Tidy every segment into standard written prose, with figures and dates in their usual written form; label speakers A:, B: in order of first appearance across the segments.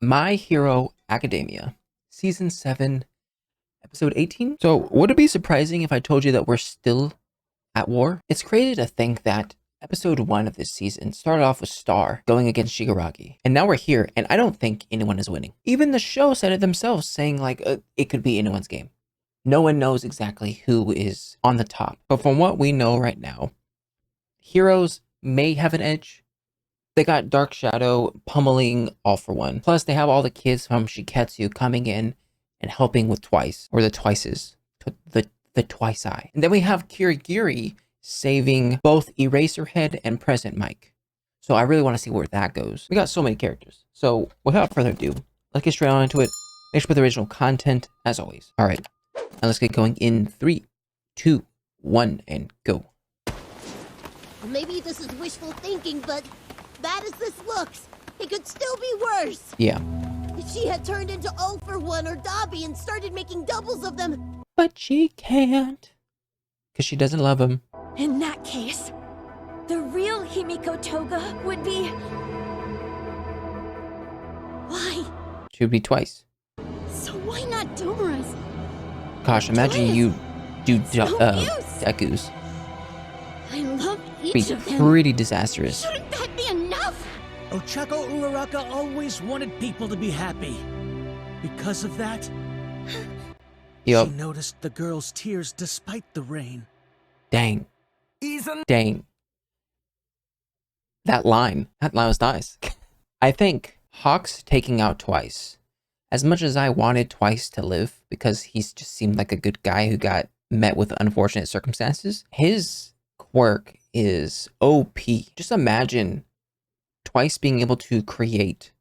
A: My Hero Academia, Season 7, Episode 18. So, would it be surprising if I told you that we're still at war? It's crazy to think that Episode 1 of this season started off with Star going against Shigaraki. And now we're here, and I don't think anyone is winning. Even the show said it themselves, saying like, it could be anyone's game. No one knows exactly who is on the top. But from what we know right now, heroes may have an edge. They got Dark Shadow pummeling All For One. Plus, they have all the kids from Shiketsu coming in and helping with Twice, or the Twices, the Twice-Eye. And then we have Kirigiri saving both Eraserhead and Present Mike. So I really want to see where that goes. We got so many characters. So without further ado, let's get straight on into it. Make sure with the original content, as always. All right, now let's get going in 3, 2, 1, and go.
B: Maybe this is wishful thinking, but bad as this looks, it could still be worse.
A: Yeah.
B: If she had turned into All For One or Dobby and started making doubles of them.
A: But she can't, because she doesn't love him.
C: In that case, the real Himiko Toga would be... Why?
A: She would be Twice.
C: So why not Domura's?
A: Gosh, imagine
C: Twice.
A: you do
C: No use.
A: Deku's.
C: I love
A: Be
C: each of them.
A: pretty disastrous.
C: Shouldn't that be enough?
D: Ochako Uraraka always wanted people to be happy. Because of that,
A: Yup.
D: she noticed the girl's tears despite the rain.
A: Dang. Dang. That line was nice. I think Hawks taking out Twice, as much as I wanted Twice to live, because he's just seemed like a good guy who got met with unfortunate circumstances, his quirk is OP. Just imagine Twice being able to create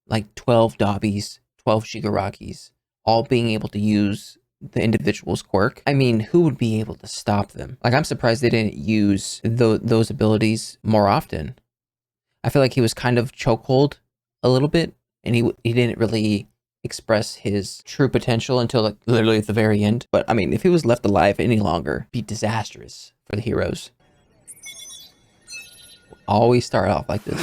A: like 12 Dobbies, 12 Shigarakis, all being able to use the individual's quirk. I mean, who would be able to stop them? Like, I'm surprised they didn't use those abilities more often. I feel like he was kind of chokehold a little bit, and he didn't really express his true potential until like literally at the very end. But I mean, if he was left alive any longer, it'd be disastrous for the heroes. Always start off like this.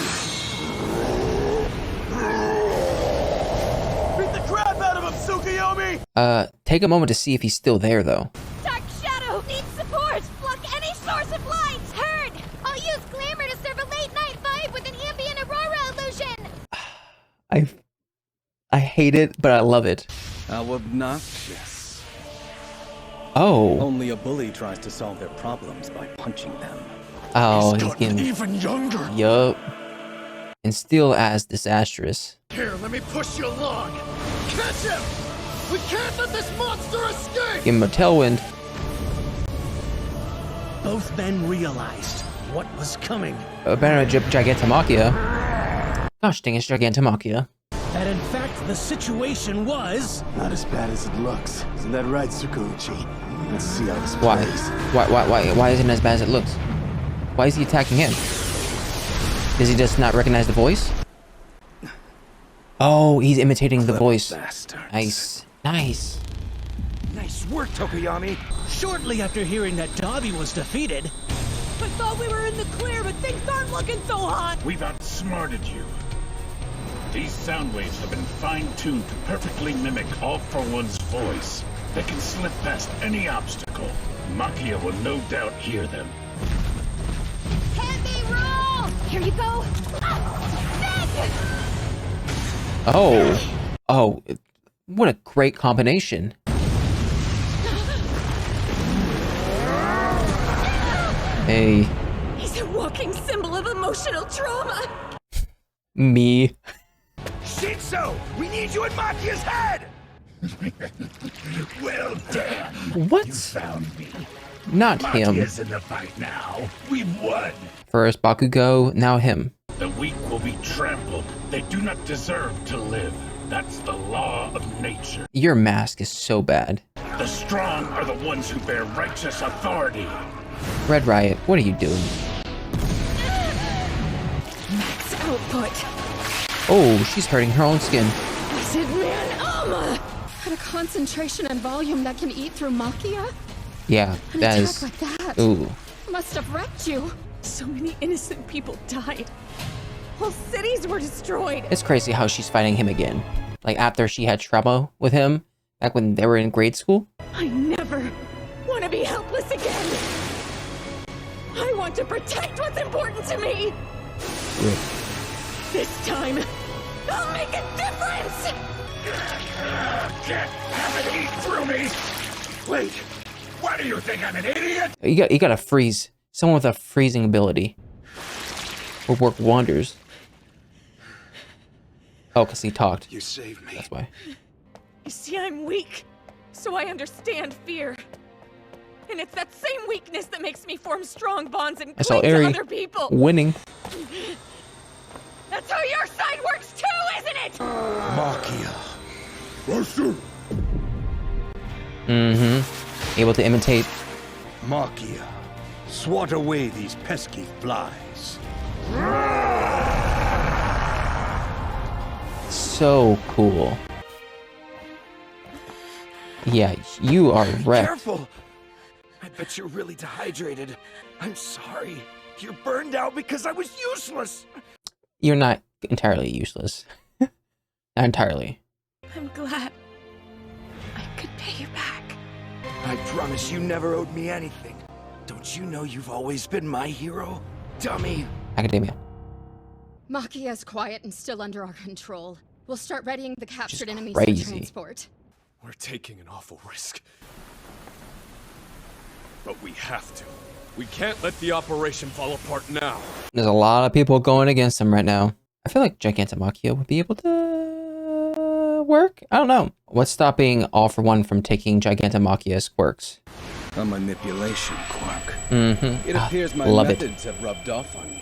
E: Beat the crap out of him, Tsukuyomi!
A: Take a moment to see if he's still there, though.
C: Dark Shadow needs support! Block any source of light! Heard! I'll use glamour to serve a late night vibe with an ambient aurora illusion!
A: I hate it, but I love it.
F: How obnoxious.
A: Oh.
F: Only a bully tries to solve their problems by punching them.
A: Oh, he's getting
E: even younger.
A: yup. And still as disastrous.
E: Here, let me push you along. Catch him! We can't let this monster escape!
A: Give him a tailwind.
D: Both men realized what was coming.
A: Better Gigantomachia. Gosh dang, it's Gigantomachia.
D: That in fact the situation was...
E: Not as bad as it looks. Isn't that right, Tsukuchi? Let's see how this
A: Why?
E: plays.
A: Why isn't it as bad as it looks? Why is he attacking him? Does he just not recognize the voice? Oh, he's imitating the voice.
F: Bastards.
A: Nice. Nice.
E: Nice work, Tokoyami.
D: Shortly after hearing that Dobby was defeated...
B: I thought we were in the clear, but things aren't looking so hot.
G: We've outsmarted you. These sound waves have been fine-tuned to perfectly mimic All For One's voice. They can slip past any obstacle. Makia will no doubt hear them.
C: Heavy roll! Here you go!
A: Oh. Oh. What a great combination. Hey.
C: He's a walking symbol of emotional trauma!
A: Me.
E: Shinso, we need you in Makia's head! Well done.
A: What?
G: You found me.
A: Not him.
G: Makia's in the fight now. We've won.
A: First Bakugo, now him.
G: The weak will be trampled. They do not deserve to live. That's the law of nature.
A: Your mask is so bad.
G: The strong are the ones who bear righteous authority.
A: Red Riot, what are you doing?
C: Max output!
A: Oh, she's hurting her own skin.
C: Acid man, Alma! At a concentration and volume that can eat through Makia?
A: Yeah,
C: An
A: that
C: attack
A: is...
C: like that
A: Ooh.
C: must have wrecked you. So many innocent people died. Whole cities were destroyed.
A: It's crazy how she's fighting him again. Like after she had trauma with him back when they were in grade school.
C: I never want to be helpless again. I want to protect what's important to me.
A: Rip.
C: This time, I'll make a difference.
G: Can't have it eat through me! Wait, what do you think, I'm an idiot?
A: You gotta freeze. Someone with a freezing ability will work wonders. Oh, because he talked.
E: You saved me.
A: That's why.
C: You see, I'm weak, so I understand fear. And it's that same weakness that makes me form strong bonds and
A: I saw
C: cling to
A: Eri
C: other people.
A: winning.
C: That's how your side works too, isn't it?
E: Makia. Buster.
A: Mm-hmm. Able to imitate.
F: Makia, swat away these pesky flies.
A: So cool. Yeah, you are wrecked.
E: Careful! I bet you're really dehydrated. I'm sorry. You're burned out because I was useless.
A: You're not entirely useless. Not entirely.
C: I'm glad I could pay you back.
E: I promise you never owed me anything. Don't you know you've always been my hero, dummy?
A: Academia.
H: Makia's quiet and still under our control. We'll start readying the captured enemies
A: crazy.
H: for transport.
I: We're taking an awful risk. But we have to. We can't let the operation fall apart now.
A: There's a lot of people going against him right now. I feel like Gigantomachia would be able to work? I don't know. What's stopping All For One from taking Gigantomachia's quirks?
F: A manipulation quirk.
A: Mm-hmm.
F: It appears my
A: love it.
F: methods have rubbed off on you.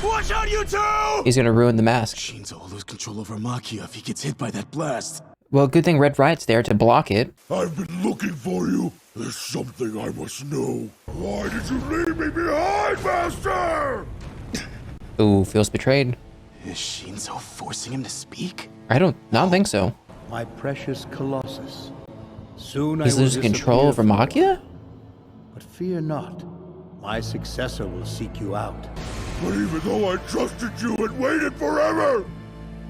E: Watch out, you two!
A: He's gonna ruin the mask.
E: Shinzo will lose control over Makia if he gets hit by that blast.
A: Well, good thing Red Riot's there to block it.
J: I've been looking for you. There's something I must know. Why did you leave me behind, Master?
A: Ooh, feels betrayed.
E: Is Shinzo forcing him to speak?
A: I don't think so.
F: My precious Colossus. Soon
A: He's
F: I will
A: losing control over
F: disappear from
A: Machia?
F: you. But fear not. My successor will seek you out.
J: But even though I trusted you and waited forever,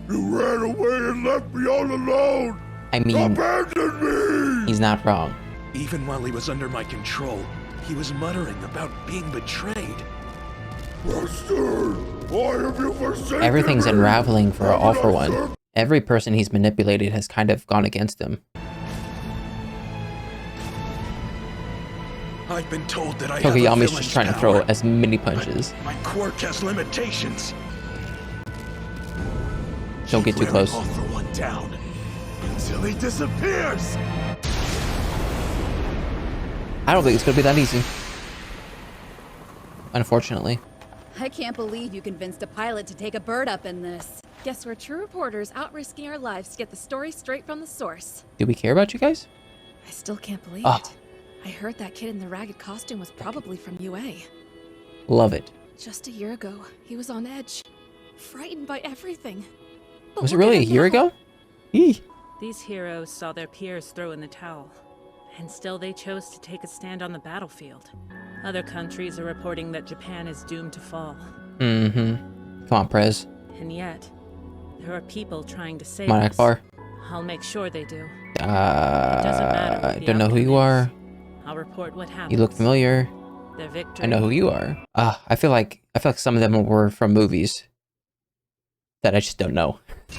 J: you ran away and left me all alone.
A: I mean,
J: Abandoned me.
A: he's not wrong.
E: Even while he was under my control, he was muttering about being betrayed.
J: Master, why have you forsaken
A: Everything's
J: me?
A: unraveling for
J: How
A: All
J: can
A: For
J: I
A: One.
J: serve-
A: Every person he's manipulated has kind of gone against him.
E: I've been told that I have a
A: Togayami's
E: villain's
A: just trying to throw
E: power,
A: as many
E: but
A: punches.
E: my quirk has limitations.
A: Don't get too
E: Keep
A: close.
E: All For One down until he disappears.
A: I don't think it's gonna be that easy. Unfortunately.
H: I can't believe you convinced a pilot to take a bird up in this.
C: Guess we're true reporters out risking our lives to get the story straight from the source.
A: Do we care about you guys?
C: I still can't believe
A: Ah.
C: it. I heard that kid in the ragged costume was probably from UA.
A: Love it.
C: Just a year ago, he was on edge, frightened by everything. But
A: Was it
C: look at
A: really a
C: him
A: year
C: now.
A: ago? Eee.
K: These heroes saw their peers throw in the towel, and still they chose to take a stand on the battlefield. Other countries are reporting that Japan is doomed to fall.
A: Mm-hmm. Come on, Prez.
K: And yet, there are people trying to save
A: Come on,
K: us.
A: Akbar.
K: I'll make sure they do. doesn't matter what
A: I
K: the
A: don't know who
K: outcome
A: you
K: is.
A: are.
K: I'll report what happens.
A: You look familiar.
K: Their victory.
A: I know who you are. I feel like some of them were from movies that I just don't know.
C: This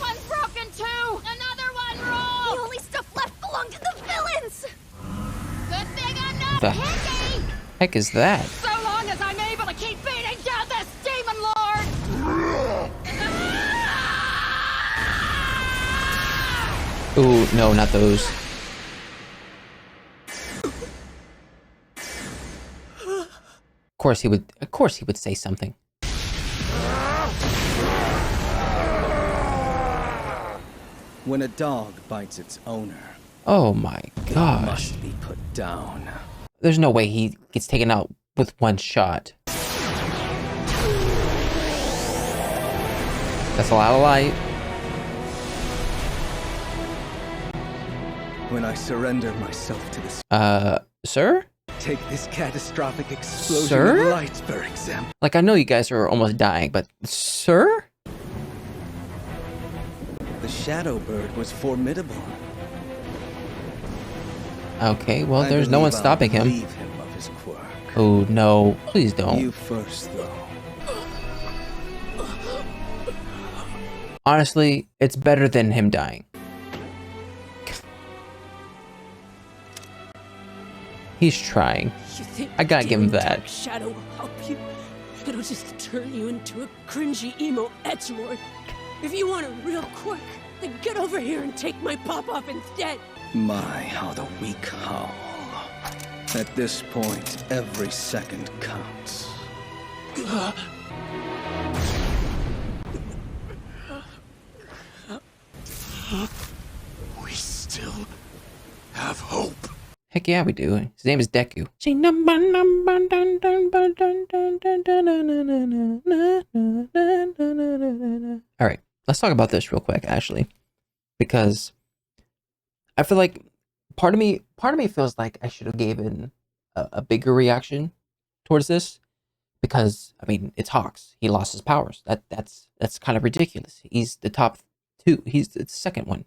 C: one's broken too! Another one, roll! The only stuff left belonged to the villains! Good thing I'm not
A: The
C: picky!
A: heck is that?
C: So long as I'm able to keep beating down this demon lord!
A: Ooh, no, not those. Of course he would say something.
F: When a dog bites its owner,
A: Oh my
F: it
A: gosh.
F: must be put down.
A: There's no way he gets taken out with one shot. That's a lot of light.
F: When I surrender myself to this,
A: Sir?
E: Take this catastrophic explosion
A: Sir?
E: of light, for example.
A: Like, I know you guys are almost dying, but sir?
E: The Shadow Bird was formidable.
A: Okay, well,
E: I
A: there's no one
E: believe I'll
A: stopping him.
E: relieve him of his quirk.
A: Oh, no. Please don't.
E: You first, though.
A: Honestly, it's better than him dying. He's trying.
L: You think
A: I gotta give him
L: dealing
A: that.
L: Dark Shadow will help you? It'll just turn you into a cringy emo edgelord. If you want a real quirk, then get over here and take my pop-off instead.
E: My, how the weak howl. At this point, every second counts.
J: We still have hope.
A: Heck yeah, we do. His name is Deku. Alright, let's talk about this real quick, actually. Because I feel like part of me feels like I should have given a bigger reaction towards this. Because, I mean, it's Hawks. He lost his powers. That's kind of ridiculous. He's the top two. He's the second one.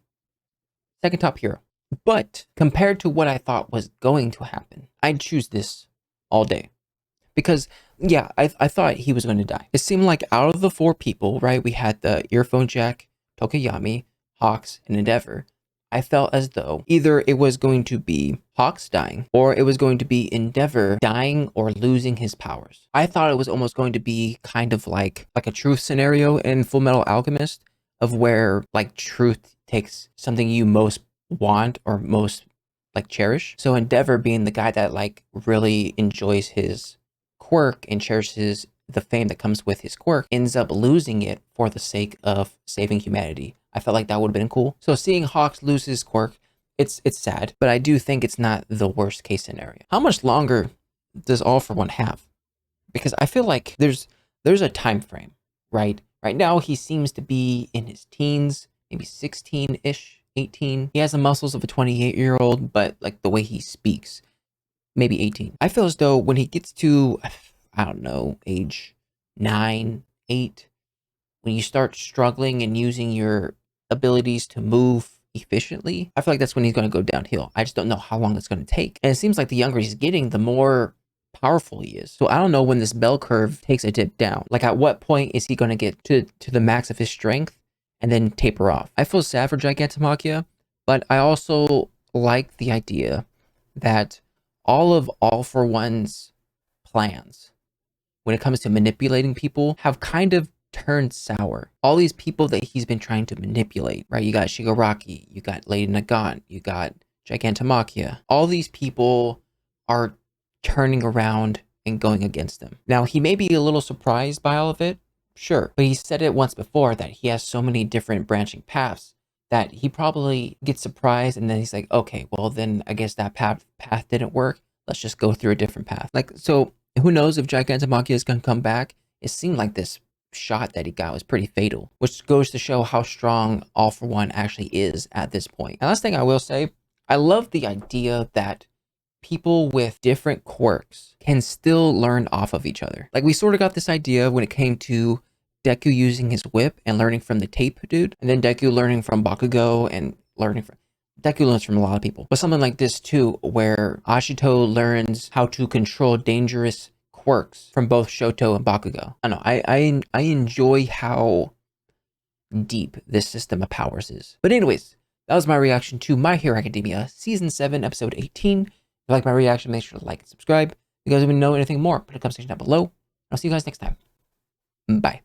A: Second top hero. But compared to what I thought was going to happen, I'd choose this all day. Because, yeah, I thought he was going to die. It seemed like out of the 4 people, right, we had the Earphone Jack, Tokuyami, Hawks, and Endeavor. I felt as though either it was going to be Hawks dying, or it was going to be Endeavor dying or losing his powers. I thought it was almost going to be kind of like a truth scenario in Full Metal Alchemist, of where, like, truth takes something you most want or most, like, cherish. So Endeavor, being the guy that, like, really enjoys his quirk and cherishes the fame that comes with his quirk, ends up losing it for the sake of saving humanity. I felt like that would have been cool. So seeing Hawks lose his quirk, it's sad, but I do think it's not the worst case scenario. How much longer does All For One have? Because I feel like there's a time frame, right? Right now he seems to be in his teens, maybe 16-ish, 18. He has the muscles of a 28-year-old, but like the way he speaks, maybe 18. I feel as though when he gets to, I don't know, age 9, 8, when you start struggling and using your abilities to move efficiently, I feel like that's when he's going to go downhill. I just don't know how long it's going to take. And it seems like the younger he's getting, the more powerful he is. So I don't know when this bell curve takes a dip down. Like, at what point is he going to get to the max of his strength and then taper off? I feel sad for Gigantomachia, but I also like the idea that All For One's plans, when it comes to manipulating people, have kind of turned sour. All these people that he's been trying to manipulate, right? You got Shigaraki, you got Lady Nagant, you got Gigantomachia. All these people are turning around and going against him. Now, he may be a little surprised by all of it, sure, but he said it once before that he has so many different branching paths that he probably gets surprised, and then he's like, okay, well then I guess that path didn't work. Let's just go through a different path. Like, so who knows if Gigantomachia is going to come back? It seemed like this shot that he got was pretty fatal, which goes to show how strong All For One actually is at this point. And last thing I will say, I love the idea that people with different quirks can still learn off of each other. Like, we sort of got this idea when it came to Deku using his whip and learning from the tape dude, and then Deku learning from Bakugo and learning from... Deku learns from a lot of people. But something like this too, where Ashito learns how to control dangerous quirks from both Shoto and Bakugo. I don't know, I enjoy how deep this system of powers is. But anyways, that was my reaction to My Hero Academia Season 7, Episode 18. If you like my reaction, make sure to like and subscribe. If you guys want to know anything more, put a comment section down below. I'll see you guys next time. Bye.